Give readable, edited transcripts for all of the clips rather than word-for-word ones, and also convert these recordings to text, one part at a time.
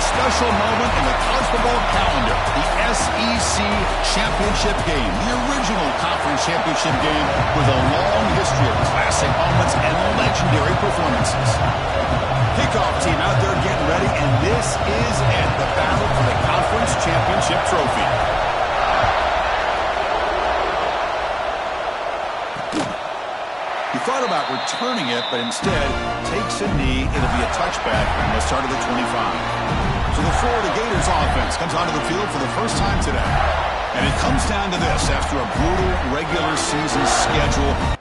special moment in the college football calendar, the SEC Championship game, the original conference championship game with a long history of classic moments and legendary performances. Kickoff team out there getting ready, and this is it, the battle for the conference championship trophy. He thought about returning it, but instead takes a knee. It'll be a touchback on the start of the 25. So the Florida Gators offense comes onto the field for the first time today. And it comes down to this after a brutal regular season schedule.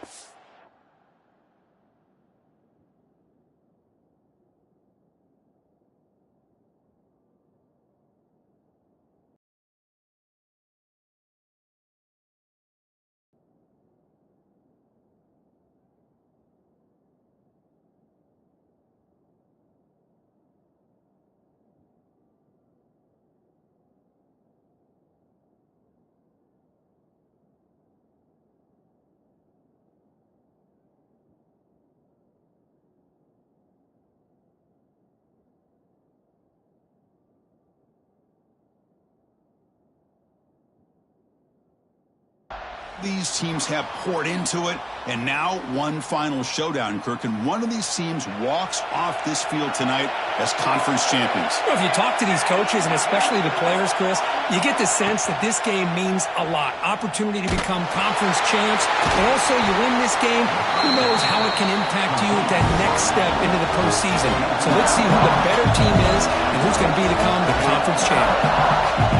These teams have poured into it, and now one final showdown, Kirk, and one of these teams walks off this field tonight as conference champions. Well, if you talk to these coaches, and especially the players, Chris, you get the sense that this game means a lot. Opportunity to become conference champs, but also you win this game, who knows how it can impact you at that next step into the postseason. So let's see who the better team is and who's going to become the conference champ.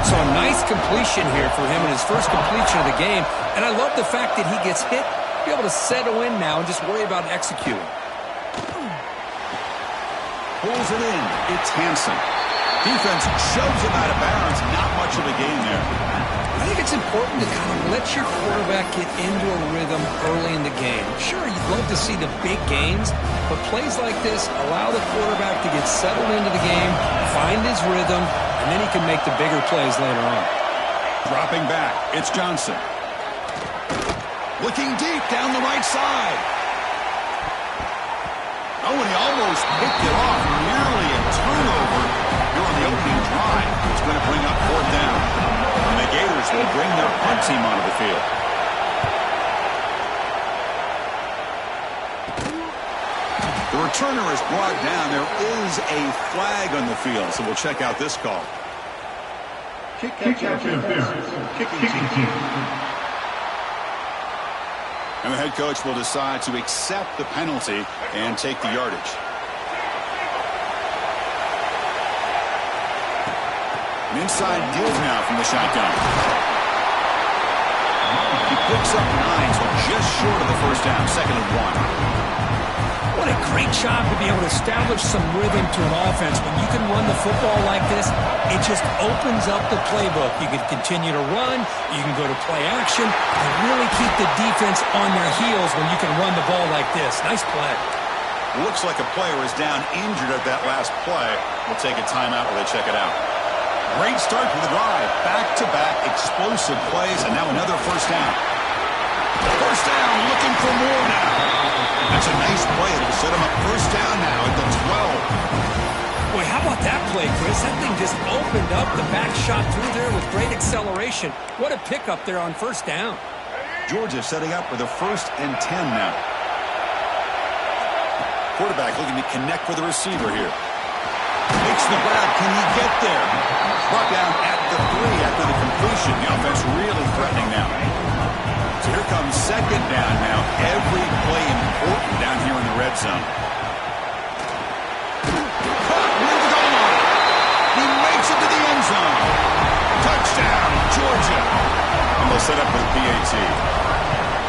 So a nice completion here for him in his first completion of the game. And I love the fact that he gets hit, be able to settle in now and just worry about executing. Pulls it in. It's Hansen. Defense shoves him out of bounds. Not much of a gain there. I think it's important to kind of let your quarterback get into a rhythm early in the game. Sure, you'd love to see the big gains, but plays like this allow the quarterback to get settled into the game, find his rhythm, and then he can make the bigger plays later on. Dropping back, it's Johnson. Looking deep down the right side. Oh, and he almost picked it off. Nearly a turnover here on the opening drive. It's going to bring up fourth down. And the Gators will bring their punt team onto the field. The returner is brought down. There is a flag on the field, so we'll check out this call. Kicking team. And the head coach will decide to accept the penalty and take the yardage. An inside deal now from the shotgun. He picks up 9, so just short of the first down, 2nd and 1. What a great job to be able to establish some rhythm to an offense. When you can run the football like this, it just opens up the playbook. You can continue to run, you can go to play action, and really keep the defense on their heels when you can run the ball like this. Nice play. Looks like a player is down injured at that last play. We'll take a timeout while they check it out. Great start to the drive. Back-to-back explosive plays, and now another first down. First down, looking for more now. That's a nice play. It'll set him up first down now at the 12. Boy, how about that play, Chris? That thing just opened up. The back shot through there with great acceleration. What a pickup there on first down. Georgia setting up for the 1st and 10 now. Quarterback looking to connect with the receiver here. Makes the grab. Can he get there? Brought down at the 3 after the completion. The offense really threatening now. So here comes 2nd down now. Every play important down here in the red zone. Caught near the goal line. He makes it to the end zone. Touchdown, Georgia. And they'll set up with PAT.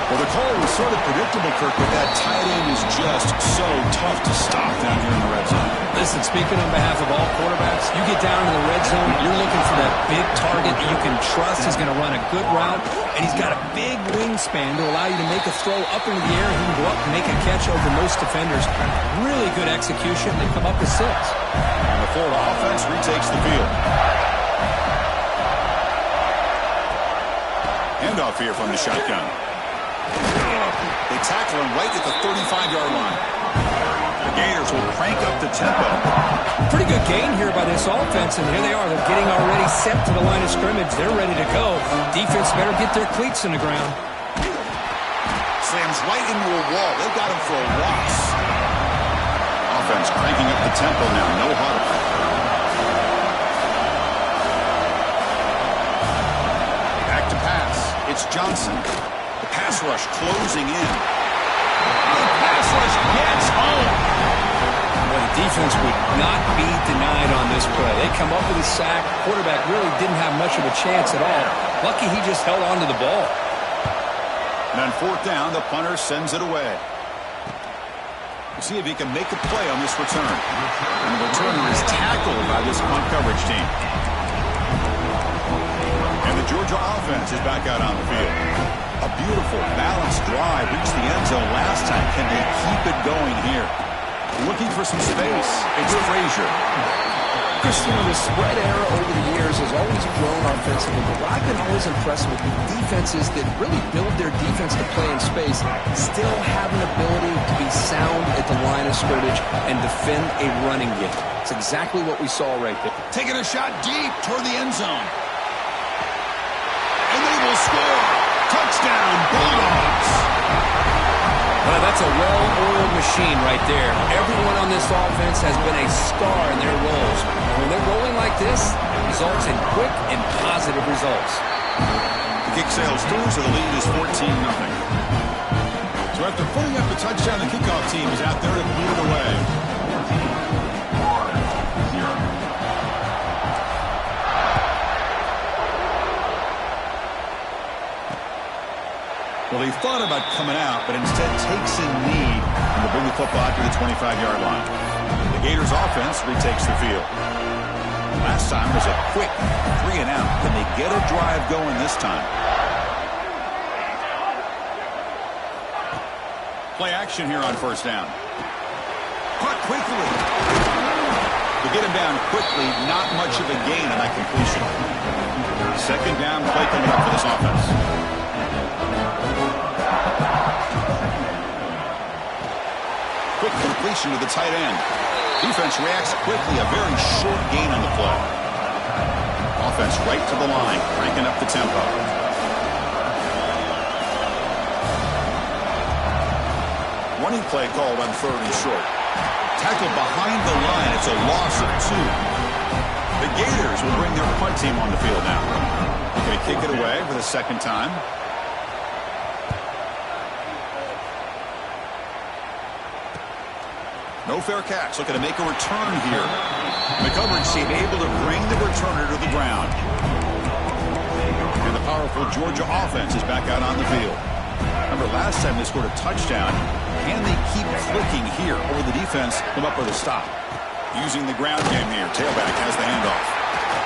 Well, the call was sort of predictable, Kirk, but that tight end is just so tough to stop down here in the red zone. Listen, speaking on behalf of all quarterbacks, you get down in the red zone, you're looking for that big target that you can trust is going to run a good route, and he's got a big wingspan to allow you to make a throw up into the air. He can go up and make a catch over most defenders. Really good execution. They come up with 6. And the Florida offense retakes the field. Handoff here from the shotgun. They tackle him right at the 35-yard line. The Gators will crank up the tempo. Pretty good gain here by this offense, and here they are. They're getting already set to the line of scrimmage. They're ready to go. Defense better get their cleats in the ground. Slams right into a wall. They've got him for a loss. Offense cranking up the tempo now. No huddle. Back to pass. It's Johnson. The pass rush closing in. The pass rush gets home. Well, the defense would not be denied on this play. They come up with a sack. Quarterback really didn't have much of a chance at all. Lucky he just held on to the ball. And on fourth down, the punter sends it away. We'll see if he can make a play on this return. And the returner is tackled by this punt coverage team. And the Georgia offense is back out on the field. A beautiful, balanced drive reached the end zone last time. Can they keep it going here? Looking for some space. It's Frazier. Chris, the spread era over the years has always grown offensively, but what I've been always impressed with defenses that really build their defense to play in space still have an ability to be sound at the line of scrimmage and defend a running game. It's exactly what we saw right there. Taking a shot deep toward the end zone. And they will score. Touchdown, Bulldogs. Well, that's a well-oiled machine right there. Everyone on this offense has been a star in their roles. And when they're rolling like this, it results in quick and positive results. The kick sails through, so the lead is 14-0. So after putting up a touchdown, the kickoff team is out there to boot it away. Well, he thought about coming out, but instead takes a knee and will bring the football to the 25-yard line. The Gators offense retakes the field. Last time was a quick 3-and-out. Can they get a drive going this time? Play action here on first down. Caught quickly. To get him down quickly, not much of a gain on that completion. Second down play coming up for this offense. Quick completion to the tight end. Defense reacts quickly. A very short gain on the play. Offense right to the line, cranking up the tempo. Running play called on third and short. Tackled behind the line. It's a loss of 2. The Gators will bring their punt team on the field now. Going to kick it away for the second time. No fair catch. Looking to make a return here. The coverage team able to bring the returner to the ground. And the powerful Georgia offense is back out on the field. Remember, last time they scored a touchdown. Can they keep clicking here? Or will the defense come up with a stop? Using the ground game here. Tailback has the handoff.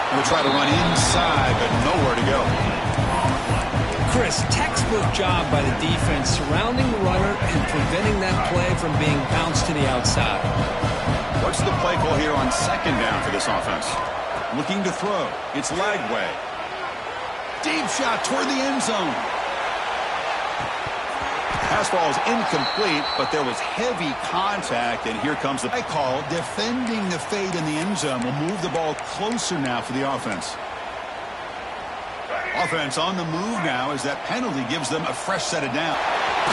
And they'll try to run inside, but nowhere to go. Chris, textbook job by the defense surrounding the runner and preventing that play from being bounced to the outside. What's the play call here on second down for this offense? Looking to throw. It's Lagway. Deep shot toward the end zone. Pass ball is incomplete, but there was heavy contact, and here comes the play call. Defending the fade in the end zone will move the ball closer now for the offense. Offense on the move now as that penalty gives them a fresh set of down.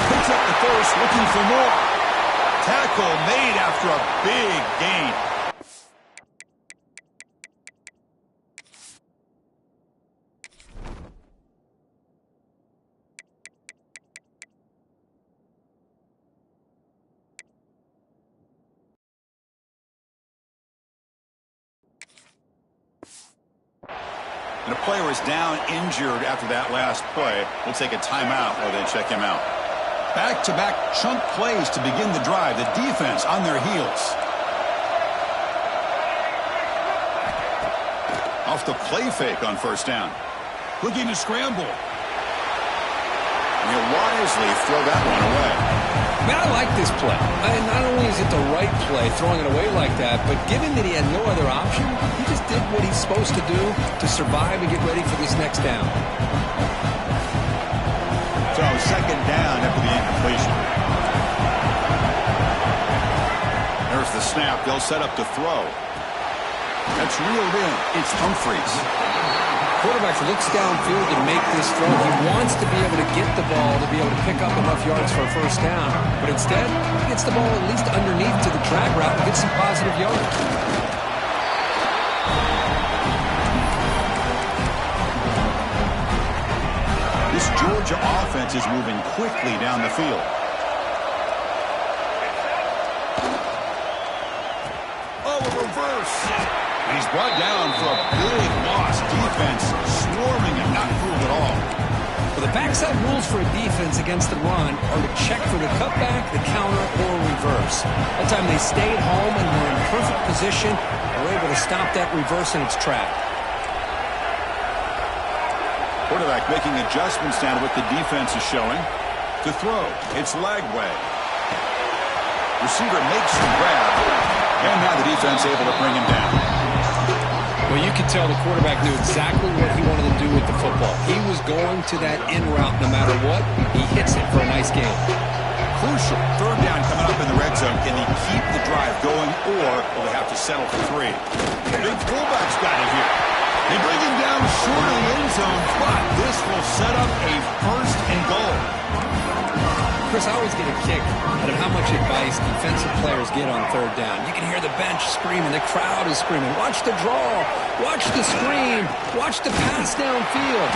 Picks up the first, looking for more. Tackle made after a big gain. And a player is down injured after that last play. We'll take a timeout while they check him out. Back-to-back chunk plays to begin the drive. The defense on their heels. Off the play fake on first down. Looking to scramble. And he'll wisely throw that one away. Man, I like this play. Not only is it the right play, throwing it away like that, but given that he had no other option, he just did what he's supposed to do to survive and get ready for this next down. So second down after the incompletion. snap, they'll set up to throw. That's reeled in. It's Humphries. Quarterback looks downfield to make this throw. He wants to be able to get the ball to be able to pick up enough yards for a first down. But instead, he gets the ball at least underneath to the drag route and gets some positive yards. This Georgia offense is moving quickly down the field. Oh, a reverse. And he's brought down for a big loss. Defense swarming and not fooled at all. Well, the backside rules for a defense against the run are to check for the cutback, the counter, or reverse. That time they stayed home and were in perfect position and were able to stop that reverse in its track. Quarterback making adjustmts down to what the defense is showing. To throw, it's Lagway. Receiver makes the grab. And now the defense able to bring him down. Well, you could tell the quarterback knew exactly what he wanted to do with the football. He was going to that in route no matter what. He hits it for a nice game. Crucial. Third down coming up in the red zone. Can he keep the drive going, or will they have to settle for 3? The big fullback's got it here. They bring him down short of the end zone, but this will set up a first and goal. Chris, I always get a kick out of how much advice defensive players get on third down. You can hear the bench screaming. The crowd is screaming. Watch the draw. Watch the screen. Watch the pass downfield.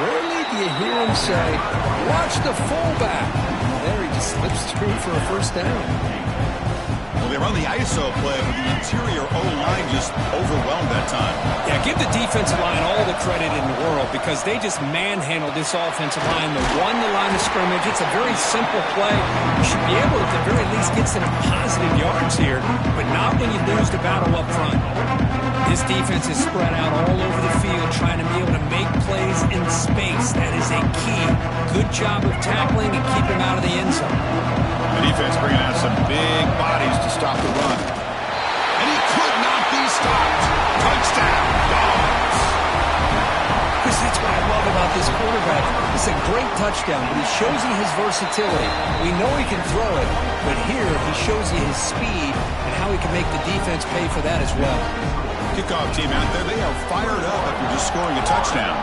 Rarely do you hear him say, watch the fullback. There he just slips through for a first down. Well, they run the ISO play, but the interior O-line just overwhelmed that time. Yeah, give the defensive line all the credit in the world because they just manhandled this offensive line. They won the line of scrimmage. It's a very simple play. You should be able to, at the very least, get some positive yards here, but not when you lose the battle up front. This defense is spread out all over the field, trying to be able to make plays in space. That is a key. Good job of tackling and keep him out of the end zone. The defense bringing out some big bodies to stop the run. And he could not be stopped. Touchdown, Dogs. Chris, that's what I love about this quarterback. It's a great touchdown, but he shows you his versatility. We know he can throw it, but here he shows you his speed and how he can make the defense pay for that as well. Kickoff team out there, they are fired up after just scoring a touchdown.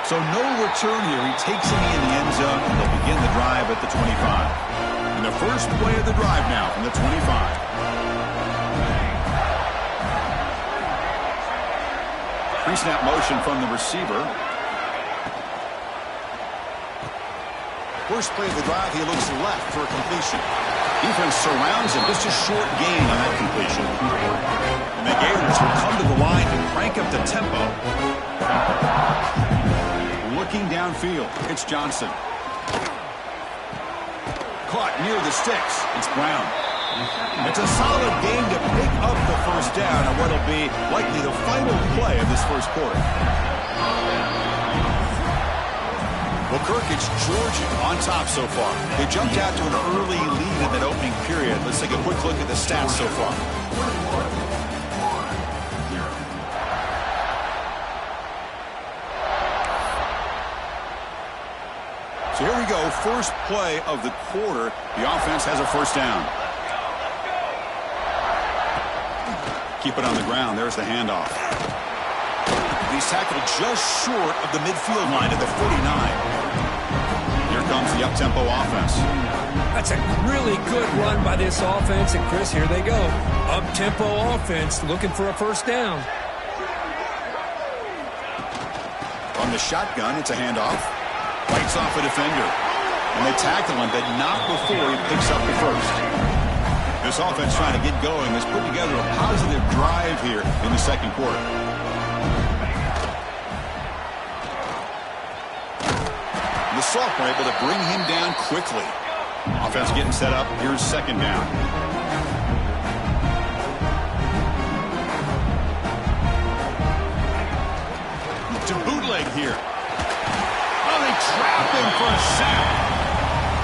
So no return here. He takes it in the end zone, and they'll begin the drive at the 25. And the first play of the drive now from the 25. Pre-snap motion from the receiver. First play of the drive, he looks left for a completion. Defense surrounds him. Just a short gain on that completion. And the Gators will come to the line to crank up the tempo. Looking downfield, it's Johnson. Caught near the sticks. It's Brown. It's a solid game to pick up the first down on what'll be likely the final play of this first quarter. Well, Kirk, it's Georgia on top so far. They jumped out to an early lead in that opening period. Let's take a quick look at the stats so far. So here we go, first play of the quarter. The offense has a first down. Keep it on the ground. There's the handoff. He's tackled just short of the midfield line at the 49. Here comes the up-tempo offense. That's a really good run by this offense. And, Chris, here they go. Up-tempo offense looking for a first down. From the shotgun, it's a handoff. Fights off a defender. And they tackle him, but not before he picks up the first. This offense trying to get going has put together a positive drive here in the second quarter. The sophomore able to bring him down quickly. Offense getting set up. Here's second down. To bootleg here. Trap him for a sack.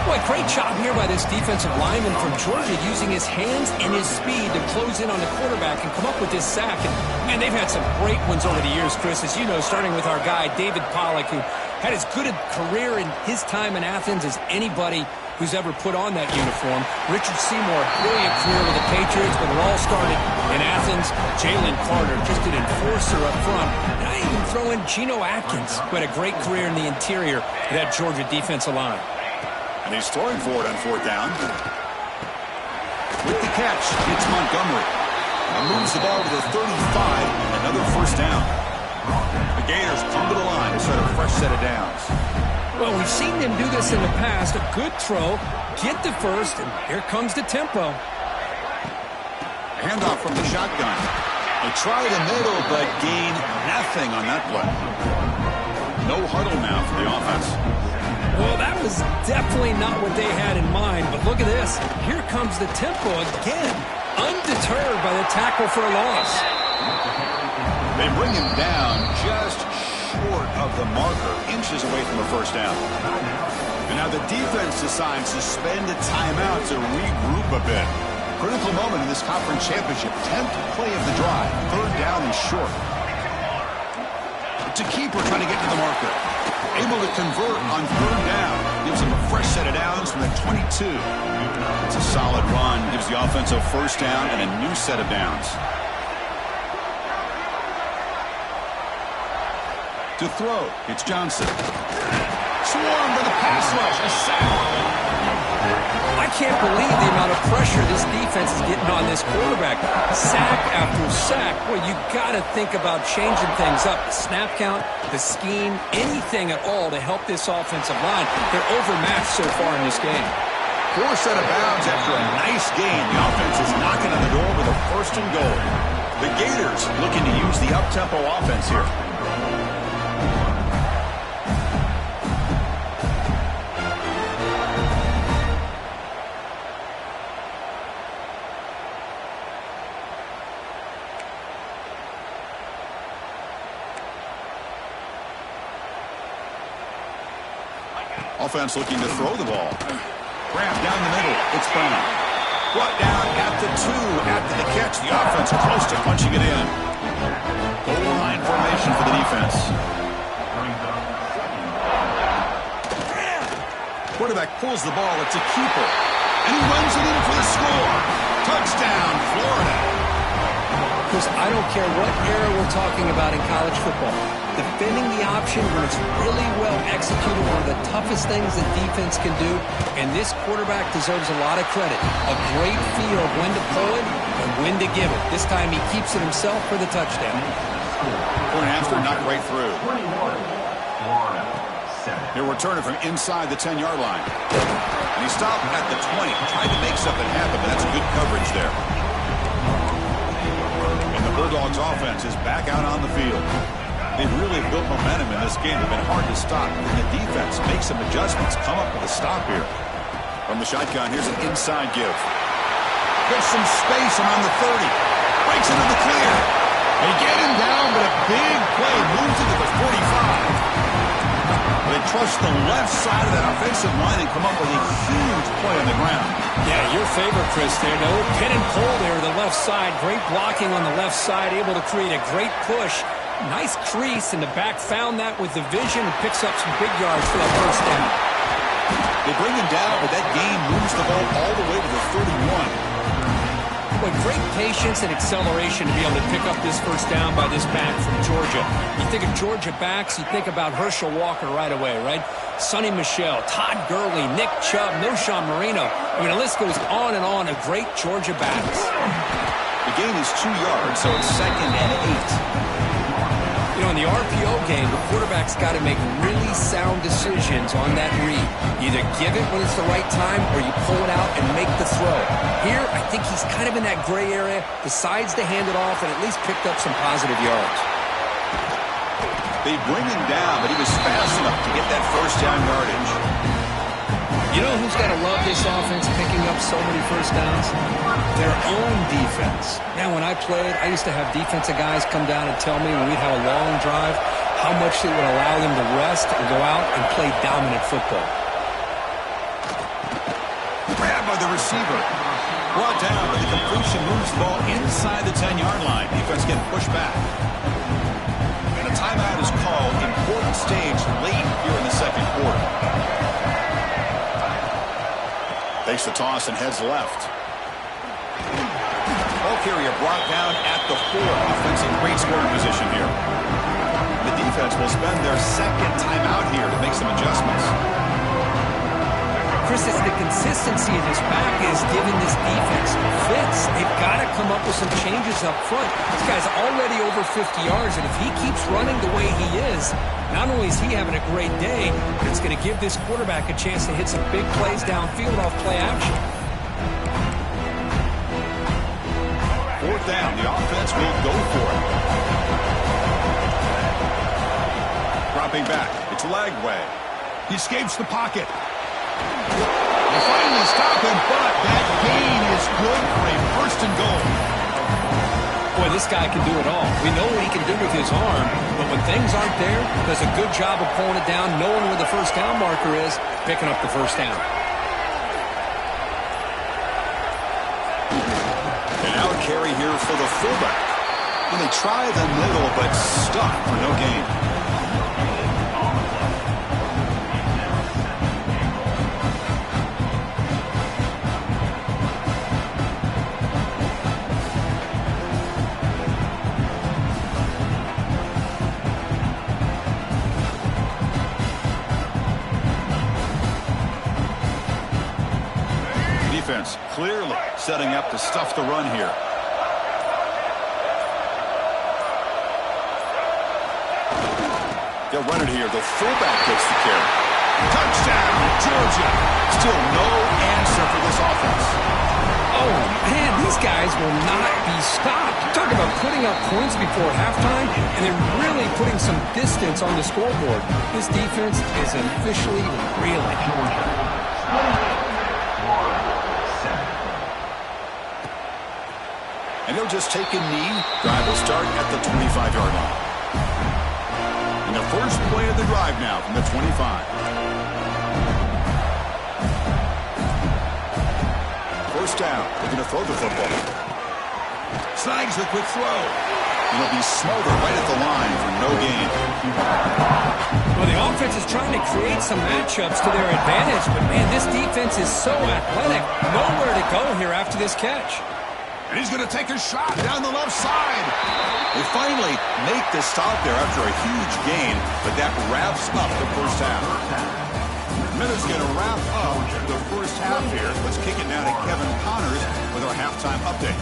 Boy, great job here by this defensive lineman from Georgia using his hands and his speed to close in on the quarterback and come up with this sack. And, man, they've had some great ones over the years, Chris, as you know, starting with our guy, David Pollock, who had as good a career in his time in Athens as anybody who's ever put on that uniform. Richard Seymour, brilliant career with the Patriots, but it all started in Athens. Jalen Carter, just an enforcer up front. And I even throw in Geno Atkins, who had a great career in the interior of that Georgia defensive line. And he's throwing for it on 4th down. With the catch, it's Montgomery. And moves the ball to the 35, another 1st down. The Gators come to the line to start a fresh set of downs. Well, we've seen them do this in the past. A good throw, get the first, and here comes the tempo. A handoff from the shotgun. They try the middle, but gain nothing on that play. No huddle now for the offense. Well, that was definitely not what they had in mind, but look at this. Here comes the tempo again, undeterred by the tackle for a loss. They bring him down just short of the marker, inches away from a 1st down. And now the defense decides to spend a timeout to regroup a bit. Critical moment in this conference championship. 10th play of the drive, 3rd down and short. It's a keeper trying to get to the marker. Able to convert on 3rd down. Gives him a fresh set of downs from the 22. It's a solid run. Gives the offense a 1st down and a new set of downs. To throw, it's Johnson. Swarmed by the pass rush. A sack. I can't believe the amount of pressure this defense is getting on this quarterback. Sack after sack. Well, you got to think about changing things up. The snap count, the scheme, anything at all to help this offensive line. They're overmatched so far in this game. 4 set of bounds after a nice game. The offense is knocking on the door with a 1st and goal. The Gators looking to use the up-tempo offense here. Offense looking to throw the ball. Grab down the middle. It's Brown. Brought down at the 2. After the catch, the offense close to punching it in. Goal line formation for the defense. Quarterback pulls the ball. It's a keeper. And he runs it in for the score. Touchdown, Florida. Chris, I don't care what era we're talking about in college football. Defending the option when it's really well executed, one of the toughest things that defense can do. And this quarterback deserves a lot of credit. A great feel of when to pull it and when to give it. This time he keeps it himself for the touchdown. Point after, knocked right through. He'll return it from inside the 10-yard line. And he stopped at the 20. Tried to make something happen, but that's good coverage there. And the Bulldogs offense is back out on the field. They've really built momentum in this game. They've been hard to stop. And the defense makes some adjustments, come up with a stop here. From the shotgun, here's an inside give. Gets some space around the 30. Breaks into the clear. They get him down, but a big play moves into the 45. They trust the left side of that offensive line and come up with a huge play on the ground. Yeah, your favorite, Chris, there. No pin and pull there to the left side. Great blocking on the left side, able to create a great push. Nice crease, and the back found that with the vision and picks up some big yards for that 1st down. They bring him down, but that game moves the ball all the way to the 31. But great patience and acceleration to be able to pick up this 1st down by this back from Georgia. You think of Georgia backs, you think about Herschel Walker right away, right? Sonny Michel, Todd Gurley, Nick Chubb, Knowshon Moreno. I mean, the list goes on and on of great Georgia backs. The gain is 2 yards, so it's 2nd and 8. You know, in the RPO game, the quarterback's got to make really sound decisions on that read. Either give it when it's the right time or you pull it out and make the throw. Here, I think he's kind of in that gray area, decides to hand it off and at least picked up some positive yards. They bring him down, but he was fast enough to get that 1st down yardage. You know who's got to love this offense picking up so many 1st downs? Their own defense. Now, when I played, I used to have defensive guys come down and tell me when we'd have a long drive how much it would allow them to rest and go out and play dominant football. Grabbed by the receiver. Brought down, but the completion moves the ball inside the 10-yard line. Defense getting pushed back. And a timeout is called. Important stage late here in the 2nd quarter. the toss and heads left. Ball carrier brought down at the 4. Offense in great scoring position here. The defense will spend their second timeout here to make some adjustments. Chris, it's the consistency in his back is giving this defense fits. They've got to come up with some changes up front. This guy's already over 50 yards, and if he keeps running the way he is, not only is he having a great day, but it's going to give this quarterback a chance to hit some big plays downfield off play action. 4th down, the offense will go for it. Dropping back, it's Lagway. He escapes the pocket. They finally stop him, but that gain is good for a 1st and goal. Boy, this guy can do it all. We know what he can do with his arm, but when things aren't there, does a good job of pulling it down, knowing where the 1st down marker is, picking up the 1st down. And now a carry here for the fullback. And they try the middle, but stuck for no gain. Defense clearly setting up to stuff the run here. They'll run it here. The fullback gets the carry. Touchdown, Georgia. Still no answer for this offense. Oh, man, these guys will not be stopped. Talk about putting up points before halftime, and then really putting some distance on the scoreboard. This defense is officially reeling. And he'll just take a knee. Drive will start at the 25-yard line. And the first play of the drive now from the 25. First down. They're going to throw the football. Snags the quick throw. And he'll be smothered right at the line for no gain. Well, the offense is trying to create some matchups to their advantage, but, man, this defense is so athletic. Nowhere to go here after this catch. And he's going to take a shot down the left side. They finally make the stop there after a huge gain, but that wraps up the first half. Minutes going to wrap up the first half here. Let's kick it now to Kevin Connors with our halftime update.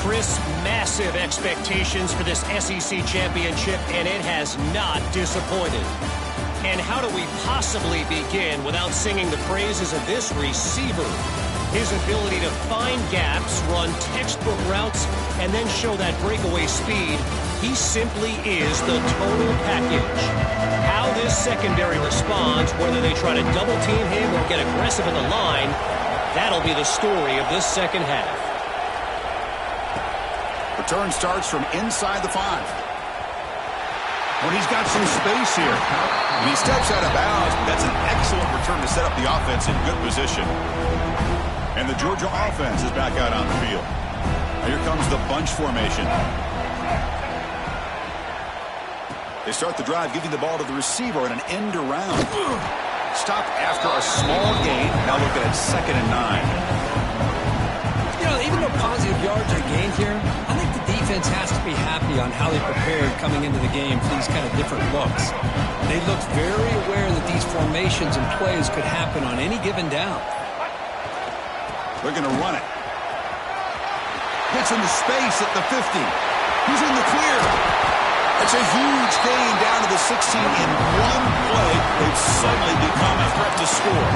Chris, massive expectations for this SEC championship, and it has not disappointed. And how do we possibly begin without singing the praises of this receiver? His ability to find gaps, run textbook routes, and then show that breakaway speed. He simply is the total package. How this secondary responds, whether they try to double-team him or get aggressive at the line, that'll be the story of this second half. Return starts from inside the 5. When he's got some space here. And he steps out of bounds. That's an excellent return to set up the offense in good position. And the Georgia offense is back out on the field. Now here comes the bunch formation. They start the drive, giving the ball to the receiver and an end around. Stopped after a small gain. Now looking at 2nd and 9. You know, even though positive yards are gained here, I think the defense has to be happy on how they prepared coming into the game for these kind of different looks. They looked very aware that these formations and plays could happen on any given down. They're going to run it. Gets into space at the 50. He's in the clear. It's a huge gain down to the 16 in one play. They've suddenly become a threat to score.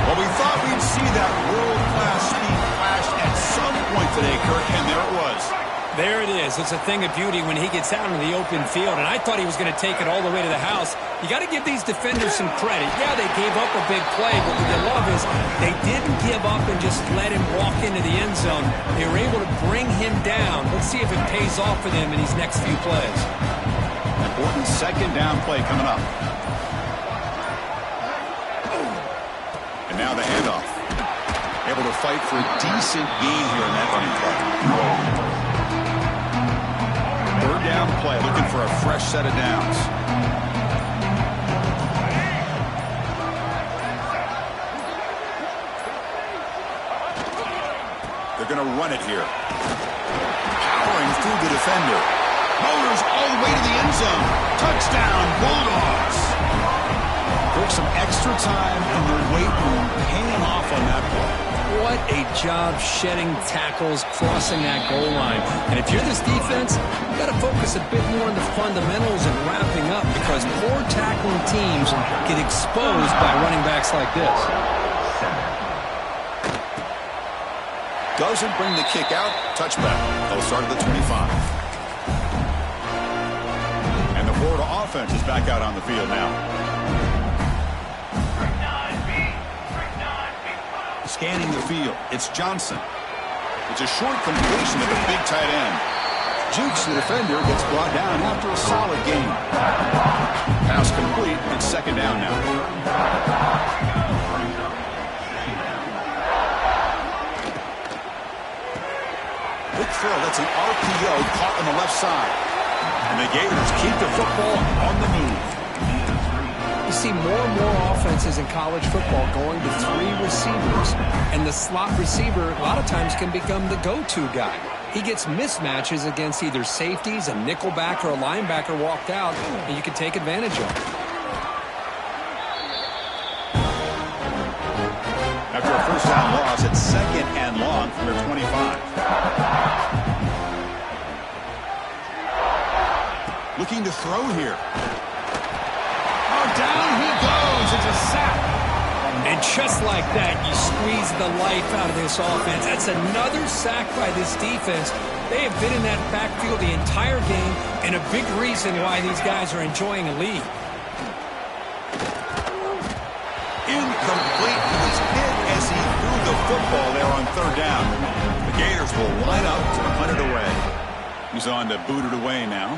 Well, we thought we'd see that world-class speed flash at some point today, Kirk, and there it was. There it is. It's a thing of beauty when he gets out in the open field, and I thought he was going to take it all the way to the house. You got to give these defenders some credit. Yeah, they gave up a big play, but what you love is they didn't give up and just let him walk into the end zone. They were able to bring him down. Let's see if it pays off for them in these next few plays. Important 2nd down play coming up. And now the handoff. Able to fight for a decent gain here in that running play. 3rd down play, looking for a fresh set of downs. going to run it here. Powering through the defender. Motors all the way to the end zone. Touchdown, Bulldogs. Took some extra time in the weight room paying off on that play. What a job shedding tackles, crossing that goal line. And if you're this defense, you got to focus a bit more on the fundamentals and wrapping up, because poor tackling teams get exposed by running backs like this. Doesn't bring the kick out. Touchback. They'll start at the 25. And the Florida offense is back out on the field now. Scanning the field, it's Johnson. It's a short completion of the big tight end. Jukes the defender, gets brought down after a solid gain. Pass complete, it's second down now. Quick throw, that's an RPO caught on the left side. And the Gators keep the football on the move. You see more and more offenses in college football going to 3 receivers, and the slot receiver a lot of times can become the go-to guy. He gets mismatches against either safeties, a nickelback, or a linebacker walked out, and you can take advantage of it. After a first down loss, it's second and long from their 25. Looking to throw here. Down he goes. It's a sack. And just like that, you squeeze the life out of this offense. That's another sack by this defense. They have been in that backfield the entire game, and a big reason why these guys are enjoying a lead. Incomplete. He was hit as he threw the football there on third down. The Gators will line up to punt it away. He's on to boot it away now.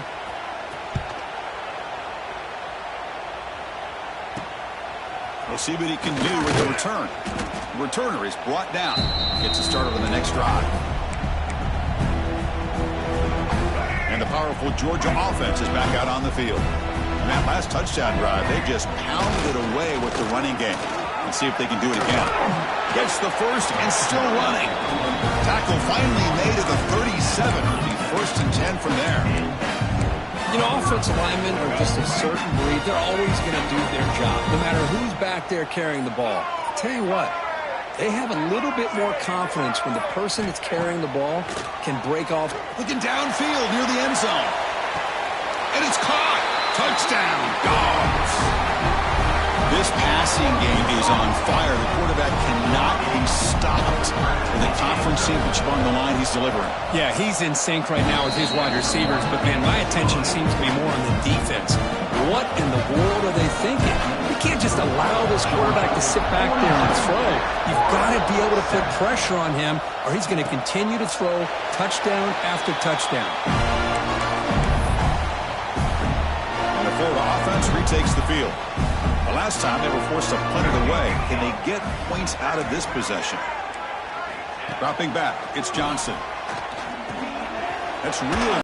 We'll see what he can do with the return. The returner is brought down. Gets a start on the next drive. And the powerful Georgia offense is back out on the field. In that last touchdown drive, they just pounded away with the running game. Let's see if they can do it again. Gets the first and still running. Tackle finally made at the 37. It'll be first and 10 from there. You know, offensive linemen are just a certain breed. They're always going to do their job, no matter who's back there carrying the ball. I'll tell you what, they have a little bit more confidence when the person that's carrying the ball can break off. Looking downfield near the end zone. And it's caught. Touchdown, Dogs. This passing game is on fire. The quarterback cannot be stopped. With the conference championship on the line, he's delivering. Yeah, he's in sync right now with his wide receivers, but, man, my attention seems to be more on the defense. What in the world are they thinking? You can't just allow this quarterback to sit back there and throw. You've got to be able to put pressure on him, or he's going to continue to throw touchdown after touchdown. And the Florida offense retakes the field. The last time they were forced to punt it away. Can they get points out of this possession? Dropping back, it's Johnson. That's real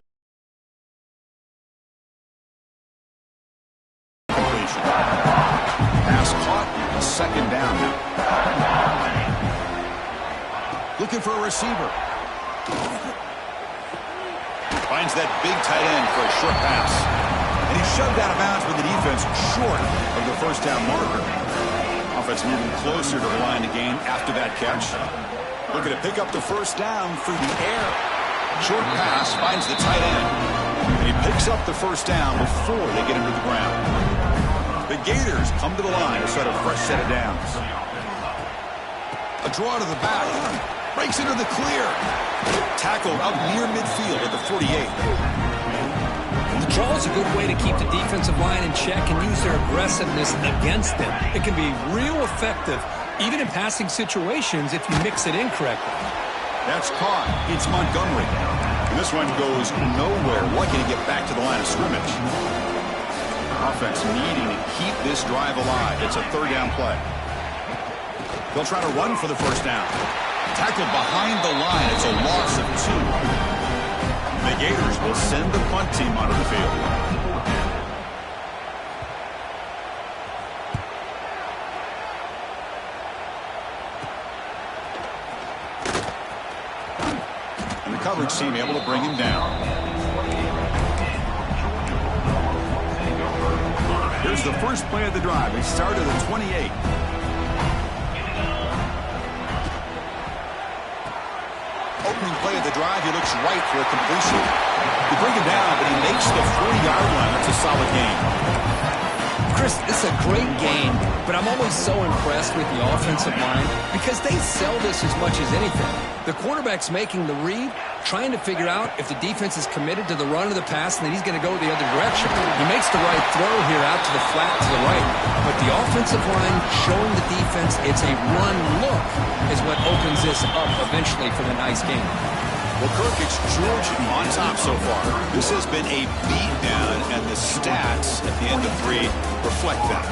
completion. Pass caught, second down now. Looking for a receiver. Finds that big tight end for a short pass. And he's shoved out of bounds with the defense short of the first down marker. Offense moving closer to the line to gain after that catch. Looking to pick up the first down through the air. Short pass finds the tight end. And he picks up the first down before they get him to the ground. The Gators come to the line to start a fresh set of downs. A draw to the back. Breaks into the clear. Tackled up near midfield at the 48. The draw is a good way to keep the defensive line in check and use their aggressiveness against them. It can be real effective, even in passing situations, if you mix it in correctly. That's caught. It's Montgomery. And this one goes nowhere. Lucky to get back to the line of scrimmage. Offense needing to keep this drive alive. It's a third down play. They'll try to run for the first down. Tackled behind the line. It's a loss of 2. The Gators will send the punt team onto the field. coverage team able to bring him down. Here's the first play of the drive. It started at 28. Opening play of the drive, he looks right for a completion. They bring him down, but he makes the 40-yard line. That's a solid gain. Chris, this is a great game, but I'm always so impressed with the offensive line because they sell this as much as anything. The quarterback's making the read, trying to figure out if the defense is committed to the run or the pass, and then he's going to go the other direction. He makes the right throw here out to the flat to the right, but the offensive line showing the defense it's a run look is what opens this up eventually for the nice game. Well, Kirk, it's Georgia on top so far. This has been a beatdown, and the stats at the end of 3 reflect that.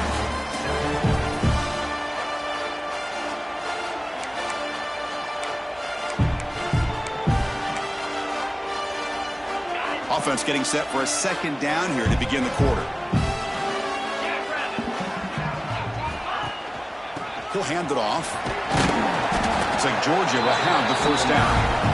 Offense getting set for a second down here to begin the quarter. He'll hand it off. Looks like Georgia will have the first down.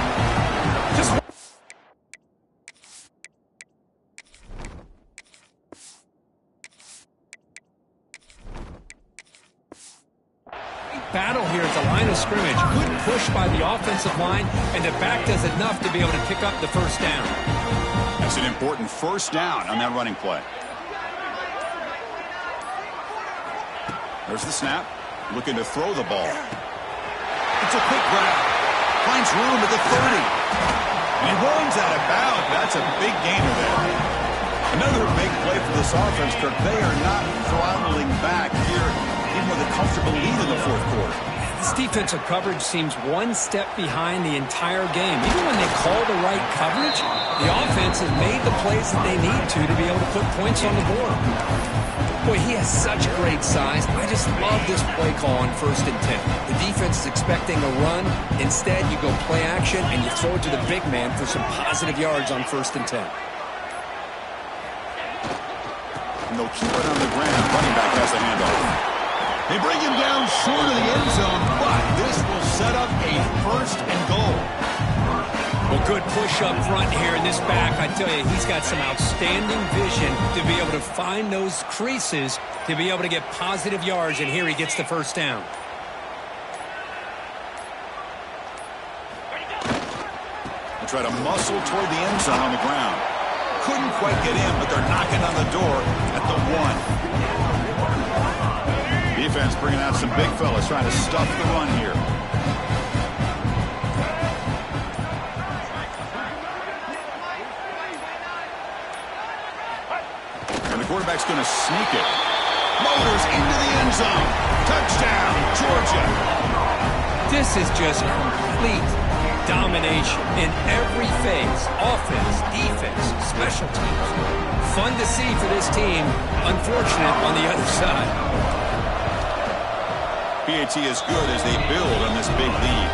Battle here at the line of scrimmage. Good push by the offensive line, and the back does enough to be able to pick up the first down. That's an important first down on that running play. There's the snap. Looking to throw the ball. It's a quick grab. Finds room at the 30. And he runs out of bounds. That's a big gainer there. Another big play for this offense, Kirk. They are not throttling back here, even with a comfortable lead in the fourth quarter. This defensive coverage seems one step behind the entire game. Even when they call the right coverage, the offense has made the plays that they need to be able to put points on the board. Boy, he has such great size. I just love this play call on 1st and 10. The defense is expecting a run. Instead, you go play action, and you throw it to the big man for some positive yards on 1st and 10. And they'll keep it on the ground. Running back has the handoff. They bring him down short of the end zone, but this will set up a 1st and goal. Well, good push up front here in this back. I tell you, he's got some outstanding vision to be able to find those creases, to be able to get positive yards, and here he gets the first down. They try to muscle toward the end zone on the ground. Couldn't quite get in, but they're knocking on the door at the 1. Defense bringing out some big fellas trying to stuff the run here. And the quarterback's going to sneak it. Motors into the end zone. Touchdown, Georgia. This is just complete domination in every phase. Offense, defense, special teams. Fun to see for this team. Unfortunate on the other side. PAT is good as they build on this big lead.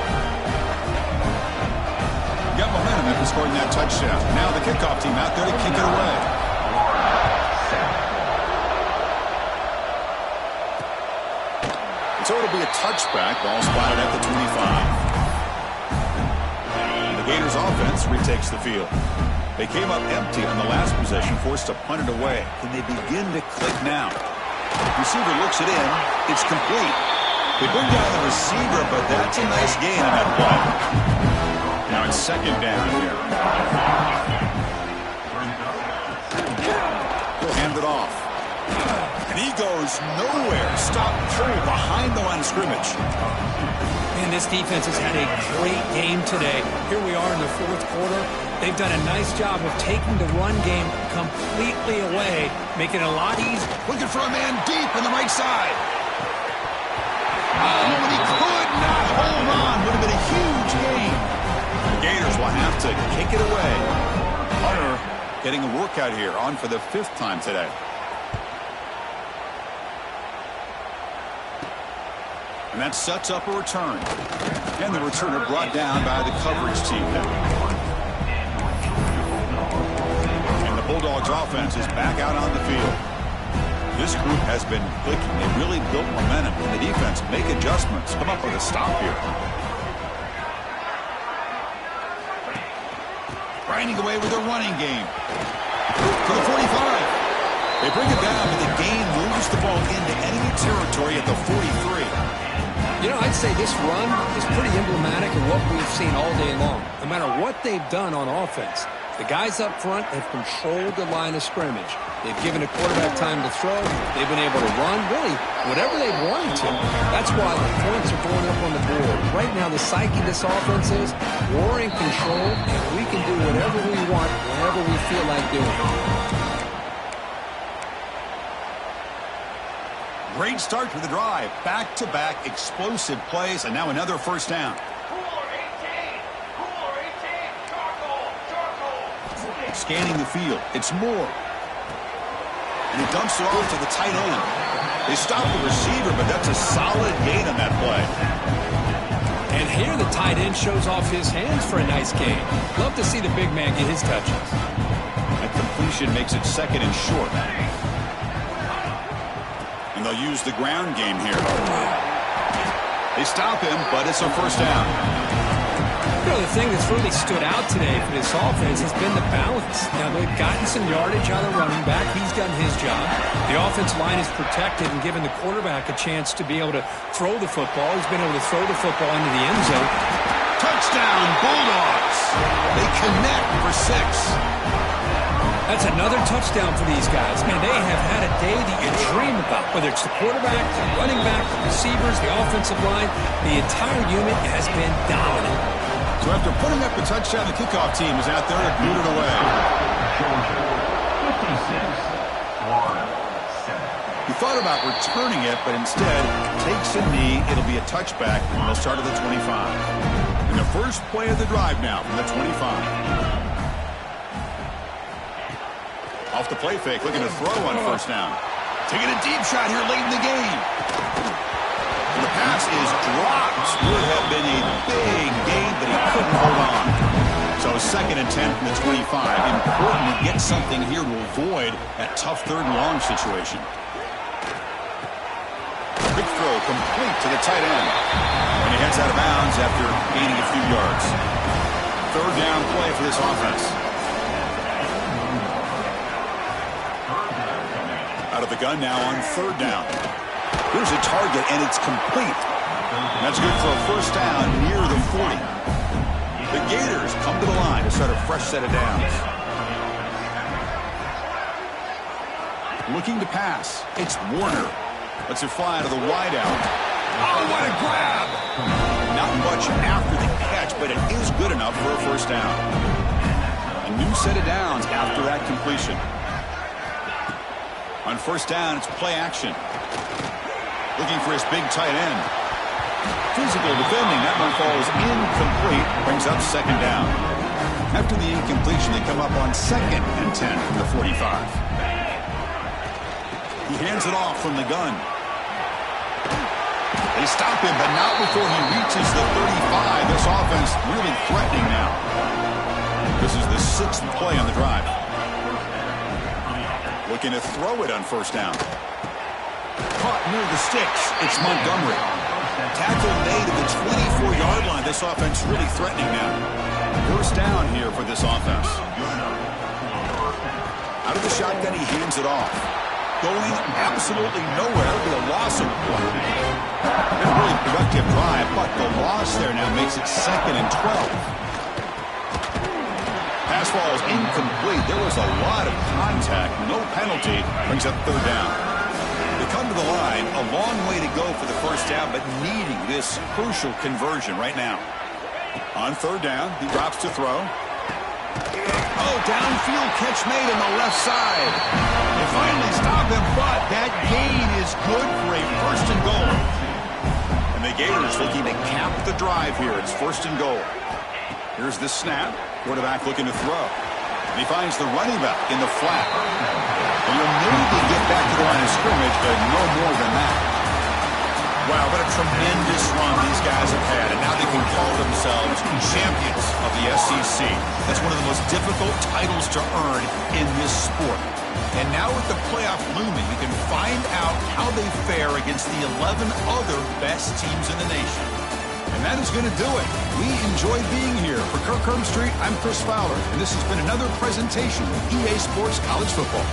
Got momentum after scoring that touchdown. Now the kickoff team out there to kick it away. So it'll be a touchback. Ball spotted at the 25. The Gators offense retakes the field. They came up empty on the last possession, forced to punt it away. Can they begin to click now? Receiver looks it in. It's complete. They bring down the receiver, but that's a nice gain on that play. Now it's second down here. He'll hand it off. And he goes nowhere. Stopped through behind the line of scrimmage. Man, this defense has had a great game today. Here we are in the fourth quarter. They've done a nice job of taking the run game completely away, making it a lot easier. Looking for a man deep on the right side. Oh, and he could not hold on. Would have been a huge gain. The Gators will have to kick it away. Hunter getting a workout here, on for the 5th time today. And that sets up a return. And the returner brought down by the coverage team now. And the Bulldogs offense is back out on the field. This group has been clicking. They really built momentum. And the defense make adjustments. Come up with a stop here. grinding away with their running game. To the 45. They bring it down, but the game moves the ball into enemy territory at the 43. You know, I'd say this run is pretty emblematic of what we've seen all day long. No matter what they've done on offense, the guys up front have controlled the line of scrimmage. They've given the quarterback time to throw. They've been able to run, really, whatever they've wanted to. That's why the points are going up on the board. Right now, the psyche of this offense is we're in control, and we can do whatever we want whenever we feel like doing it. Great start to the drive. Back-to-back explosive plays, and now another first down. Scanning the field. It's Moore. And he dumps it off to the tight end. They stop the receiver, but that's a solid gain on that play. And here the tight end shows off his hands for a nice gain. Love to see the big man get his touches. That completion makes it second and short. And they'll use the ground game here. They stop him, but it's a first down. You know, the thing that's really stood out today for this offense has been the balance. Now, they've gotten some yardage out of the running back. He's done his job. The offensive line is protected and given the quarterback a chance to be able to throw the football. He's been able to throw the football into the end zone. Touchdown, Bulldogs. They connect for 6. That's another touchdown for these guys. Man, they have had a day that you dream about. Whether it's the quarterback, the running back, the receivers, the offensive line, the entire unit has been dominant. So after putting up a touchdown, the kickoff team is out there to boot it away. He thought about returning it, but instead takes a knee. It'll be a touchback, and they'll start at the 25. And the first play of the drive now from the 25. Off the play fake, looking to throw on first down. Taking a deep shot here late in the game. And the pass is dropped. Would have been a big gain, but he couldn't hold on. So second and 10 from the 25. Important to get something here to avoid that tough third and long situation. Big throw complete to the tight end. And he heads out of bounds after gaining a few yards. Third down play for this offense. Out of the gun now on third down. Here's a target, and it's complete. And that's good for a first down near the 40. The Gators come to the line to start a fresh set of downs. Looking to pass. It's Warner. Lets it fly to the wideout. Oh, what a grab! Not much after the catch, but it is good enough for a first down. A new set of downs after that completion. On first down, it's play action. Looking for his big tight end. Physical defending. That one falls incomplete. Brings up second down. After the incompletion, they come up on second and 10 from the 45. He hands it off from the gun. They stop him, but not before he reaches the 35. This offense really threatening now. This is the 6th play on the drive. Looking to throw it on first down. Caught near the sticks. It's Montgomery. Tackle made at the 24-yard line. This offense really threatening now. First down here for this offense. Out of the shotgun, he hands it off. Going absolutely nowhere with a loss of one. Been a really productive drive, but the loss there now makes it second and 12. Pass ball is incomplete. There was a lot of contact. No penalty. Brings up third down. They come to the line. A long way to go for the first down, but needing this crucial conversion right now. On third down, he drops to throw. Oh, downfield catch made on the left side. They finally stop him, but that gain is good for a first and goal. And the Gators looking to cap the drive here. It's first and goal. Here's the snap. Quarterback looking to throw. And he finds the running back in the flat. And he'll maybe get back to the line of scrimmage, but no more than that. Wow, what a tremendous run these guys have had. And now they can call themselves champions of the SEC. That's one of the most difficult titles to earn in this sport. And now with the playoff looming, we can find out how they fare against the 11 other best teams in the nation. And that is going to do it. We enjoyed being here. For Kirk Herbstreit, I'm Chris Fowler, and this has been another presentation of EA Sports College Football.